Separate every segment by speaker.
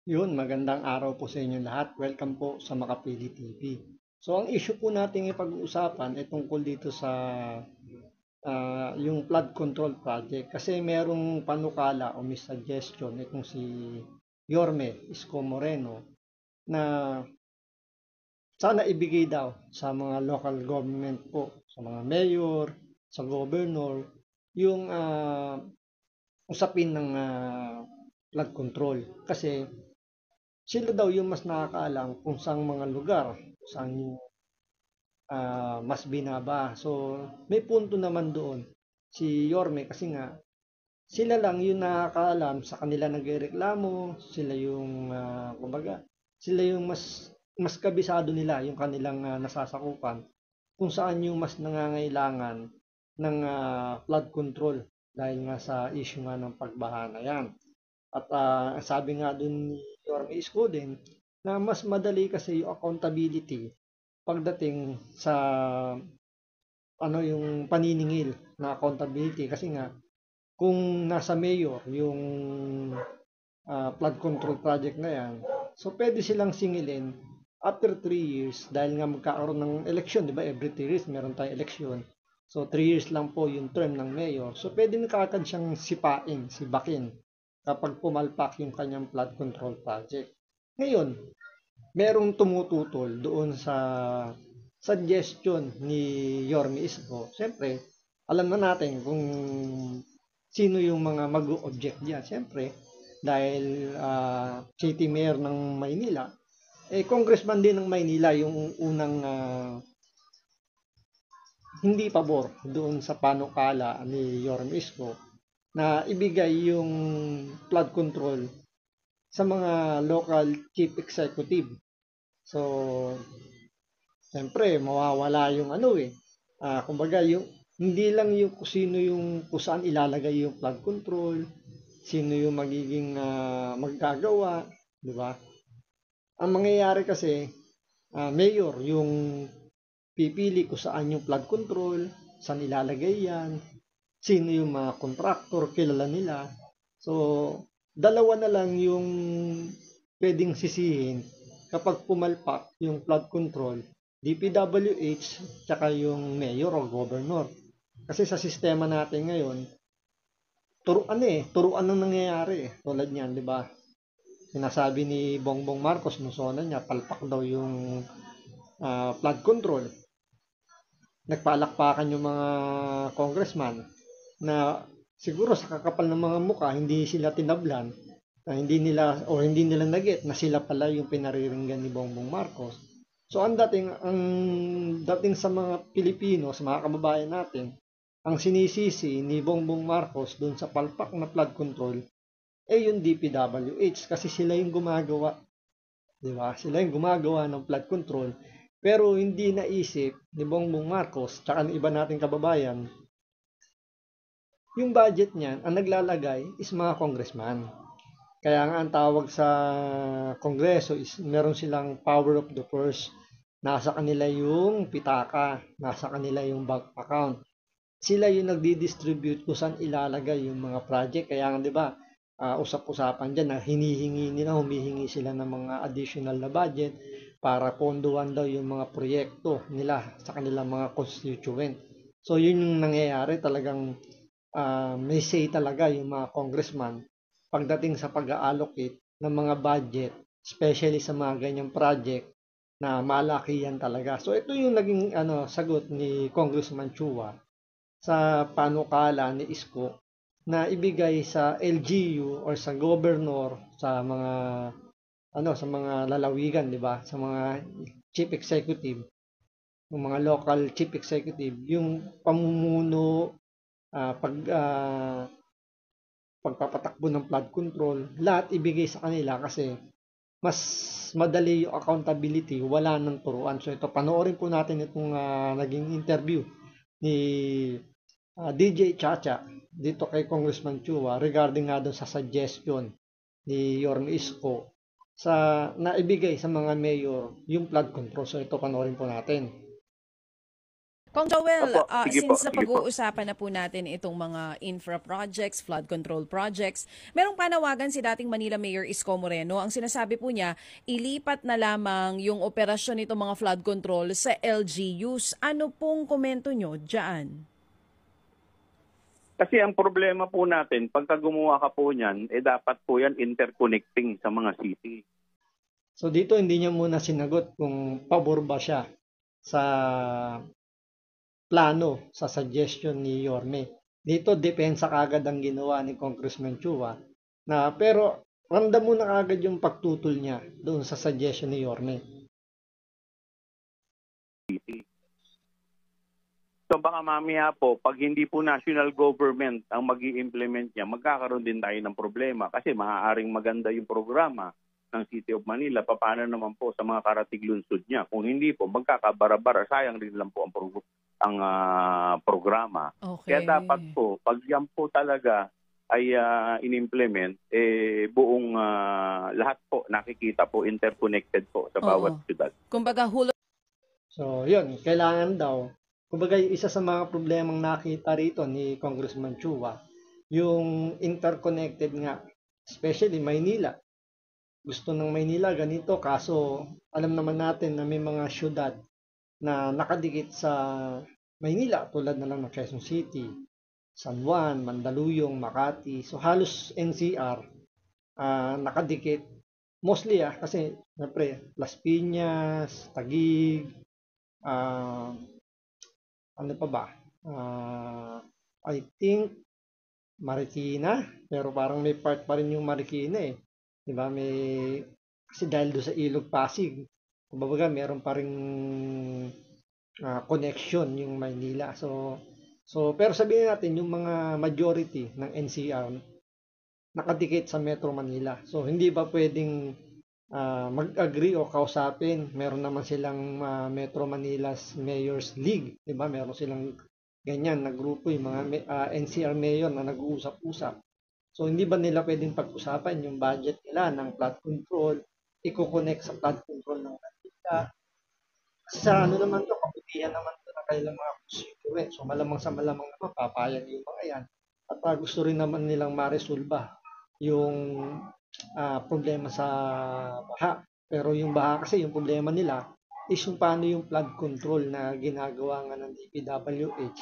Speaker 1: Yun, magandang araw po sa inyo lahat. Welcome po sa Makapili TV. So, ang issue po natin ipag-uusapan ay tungkol dito sa yung flood control project. Kasi merong panukala o may suggestion itong si Yorme Isko Moreno na sana ibigay daw sa mga local government po, sa mga mayor, sa governor, yung usapin ng flood control. Kasi sila daw yung mas nakakaalam kung saang mga lugar, saan yung mas binaba. So, may punto naman doon si Yorme kasi nga sila lang yung nakakaalam sa kanila nagrereklamo, sila yung kumbaga, sila yung mas kabisado nila yung kanilang nasasakupan kung saan yung mas nangangailangan ng flood control dahil nga sa issue nga ng pagbaha na yan. At sabi nga dun ni Yorme Isko din na mas madali kasi yung accountability pagdating sa ano yung paniningil na accountability kasi nga kung nasa mayor yung flood control project na yan, so pwede silang singilin after 3 years dahil nga magkakaroon ng election, di ba? Every 3 years meron tayong election. So 3 years lang po yung term ng mayor. So pwede na kaagad siyang sibakin kapag pumalpak yung kanyang flood control project. Ngayon, merong tumututol doon sa suggestion ni Yorme Isko. Siyempre, alam na natin kung sino yung mga mag-object diyan. Siyempre, dahil city mayor ng Maynila, congressman din ng Maynila yung unang hindi pabor doon sa panukala ni Yorme Isko na ibigay yung flood control sa mga local chief executive. So, siyempre, mawawala yung ano kumbaga, yung, hindi lang yung kung sino yung kung saan ilalagay yung flood control, sino yung magiging maggagawa, di ba? Ang mangyayari kasi, mayor yung pipili kung saan yung flood control, saan ilalagay yan, sino yung mga contractor, kilala nila. So, dalawa na lang yung pwedeng sisihin kapag pumalpak yung flood control, DPWH, tsaka yung mayor o governor. Kasi sa sistema natin ngayon, turuan ang nangyayari Tulad niyan, di ba? Sinasabi ni Bongbong Marcos nung sona niya, palpak daw yung flood control. Nagpalakpakan yung mga congressman na siguro sa kakapal ng mga muka, hindi sila tinablan, hindi nila naget na sila pala yung pinariringgan ni Bongbong Marcos. So ang dating sa mga Pilipino, sa mga kababayan natin, ang sinisisi ni Bongbong Marcos doon sa palpak na flood control yung DPWH kasi sila yung gumagawa, di ba? Sila yung gumagawa ng flood control pero hindi naisip ni Bongbong Marcos tsaka ng iba nating kababayan yung budget niyan, ang naglalagay is mga congressman. Kaya nga ang tawag sa kongreso is meron silang power of the purse. Nasa kanila yung pitaka, nasa kanila yung bank account. Sila yung nagdi-distribute kung saan ilalagay yung mga project. Kaya nga 'di ba, usap-usapan diyan na humihingi sila ng mga additional na budget para ponduhan daw yung mga proyekto nila sa kanilang mga constituent. So yun yung nangyayari talagang may say talaga yung mga congressman pagdating sa pag-allocate ng mga budget, especially sa mga ganyang project na malaki yan talaga. So ito yung naging sagot ni Congressman Chua sa panukala ni Isko na ibigay sa LGU or sa governor sa mga lalawigan, 'di ba? Sa mga chief executive, yung mga local chief executive, yung pamumuno, pagpapatakbo ng flood control, lahat ibigay sa kanila kasi mas madali yung accountability, wala nang turuan. So ito, panoorin po natin itong naging interview ni DJ Chacha dito kay Congressman Chua regarding nga doon sa suggestion ni Yorme Isko sa naibigay sa mga mayor yung flood control. So ito, panoorin po natin.
Speaker 2: Kong Joel,
Speaker 3: Opo, sige po,
Speaker 2: since na
Speaker 3: sige po.
Speaker 2: pag-uusapan na po natin itong mga infra projects, flood control projects, merong panawagan si dating Manila Mayor Isko Moreno. Ang sinasabi po niya, ilipat na lamang yung operasyon nitong mga flood control sa LGUs. Ano pong komento nyo dyan?
Speaker 3: Kasi ang problema po natin, pagka gumawa ka po niyan, dapat po yan interconnecting sa mga city.
Speaker 1: So dito hindi niya muna sinagot kung pabor ba siya sa plano, sa suggestion ni Yorme. Dito depensa kagad ang ginawa ni Congressman Chua na pero ramdam mo na kagad yung pagtutol niya doon sa suggestion ni Yorme.
Speaker 3: So baka mamaya po, pag hindi po national government ang mag-i-implement niya, magkakaroon din tayo ng problema kasi maaaring maganda yung programa ng City of Manila. Paano naman po sa mga karatig lunsod niya? Kung hindi po, magkakabarabara, sayang rin lang po ang programa.
Speaker 2: Okay.
Speaker 3: Kaya dapat po, pag yan po talaga ay in-implement, buong lahat po nakikita po, interconnected po sa bawat syudad.
Speaker 2: Kumbaga,
Speaker 1: So yun, kailangan daw kumbaga, isa sa mga problemang nakita rito ni Congressman Chua, yung interconnected nga, especially Maynila. Gusto ng Maynila ganito, kaso alam naman natin na may mga syudad na nakadikit sa Maynila, tulad na lang ng Quezon City, San Juan, Mandaluyong, Makati. So halos NCR nakadikit. Mostly kasi siyempre, Las Piñas, Taguig, ano pa ba? I think Marikina, pero parang may part pa rin yung Marikina eh. 'Di ba? Kasi dahil do sa Ilog Pasig, kumbaga meron pa ring connection yung Maynila. So pero sabihin natin yung mga majority ng NCR nakadikit sa Metro Manila. So hindi ba pwedeng mag-agree o kausapin? Meron naman silang Metro Manila's Mayor's League, 'di ba? Meron silang ganyan na grupo yung mga NCR mayor na nag-uusap-usap. So hindi ba nila pwedeng pag-usapan yung budget nila ng flood control, i-connect sa flood control ng Manila? Sa ano naman to, kabutihan naman to na kailang mga constituent. So malamang sa malamang naman papayag yung mga yan. At gusto rin naman nilang maresolba yung problema sa baha. Pero yung baha kasi, yung problema nila is yung paano yung flood control na ginagawa nga ng DPWH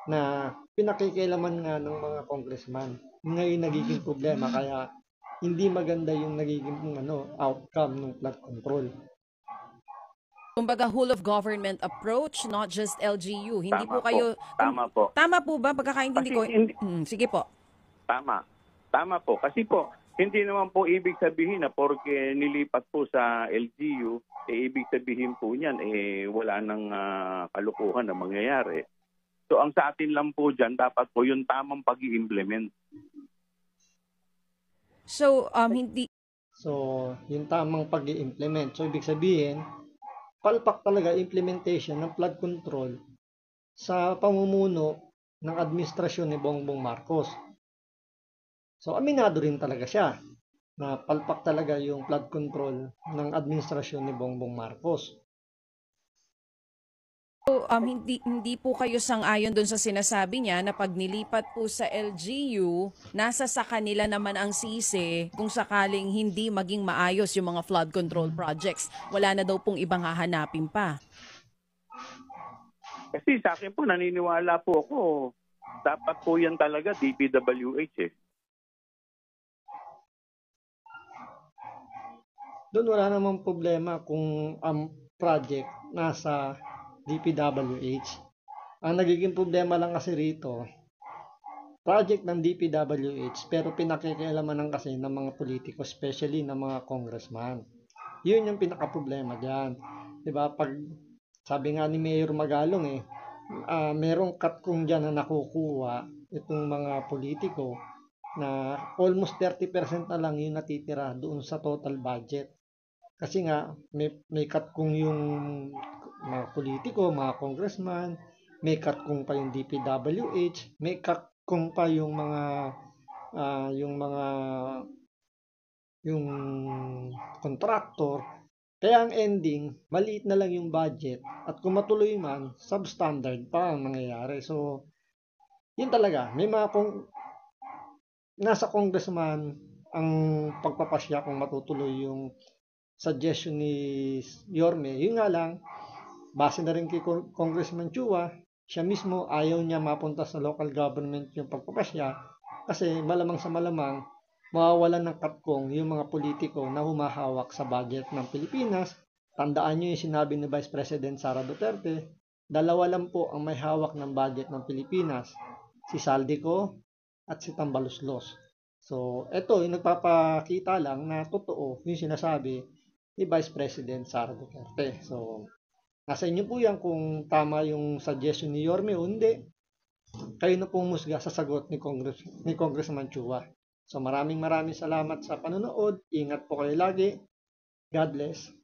Speaker 1: na pinakikialaman nga ng mga congressman. Ngayon nagiging problema kaya hindi maganda yung nagiging outcome ng flood control.
Speaker 2: kumbaga, whole of government approach, not just LGU. Hindi
Speaker 3: Tama
Speaker 2: po kayo...
Speaker 3: Tama po.
Speaker 2: Tama po ba? Pagkakaintindi ko... sige po.
Speaker 3: Tama. Tama po. Kasi po, hindi naman po ibig sabihin na porque nilipat po sa LGU, ibig sabihin po niyan, wala nang kalukuhan na mangyayari. So ang sa atin lang po dyan, dapat po yung tamang pag-i-implement.
Speaker 2: So, hindi...
Speaker 1: So, yung tamang pag-i-implement. So, ibig sabihin, palpak talaga implementation ng flood control sa pamumuno ng administrasyon ni Bongbong Marcos. So, aminado rin talaga siya na palpak talaga yung flood control ng administrasyon ni Bongbong Marcos.
Speaker 2: So, hindi po kayo sang-ayon doon sa sinasabi niya na pag nilipat po sa LGU, nasa sa kanila naman ang sisi kung sakaling hindi maging maayos yung mga flood control projects. Wala na daw pong ibang hahanapin pa.
Speaker 3: Kasi sa akin po, naniniwala po ako, dapat po yan talaga DPWH eh.
Speaker 1: Doon wala namang problema kung ang project nasa DPWH. Ang nagiging problema lang kasi rito, project ng DPWH pero pinakikialaman lang kasi ng mga politiko, especially ng mga congressman. Yun yung pinaka-problema diyan. 'Di ba? Pag sabi nga ni Mayor Magalong merong katkong diyan na nakukuha itong mga politiko na almost 30% na lang yung natitira doon sa total budget. Kasi nga may katkong yung mga politiko, mga congressman, may katkong pa yung DPWH, may katkong pa yung yung contractor. Kaya ang ending, maliit na lang yung budget at kung matuloy man, substandard pa ang nangyayari. So, yun talaga. May mga nasa congressman ang pagpapasya kung matutuloy yung suggestion ni Yorme. Yun nga lang, base na rin kay Congressman Chua, siya mismo ayaw niya mapunta sa local government yung pagpapasya kasi malamang sa malamang mawawalan ng katkong yung mga politiko na humahawak sa budget ng Pilipinas. Tandaan nyo yung sinabi ni Vice President Sara Duterte, dalawa lang po ang may hawak ng budget ng Pilipinas, si Saldico at si Tambaluslos. So, ito yung nagpapakita lang na totoo yung sinasabi ni Vice President Sara Duterte. So, nasa inyo po yan kung tama yung suggestion ni Yorme o hindi. Kayo na pong musga sa sagot ni Congressman Chua. So maraming salamat sa panonood. Ingat po kayo lagi. God bless.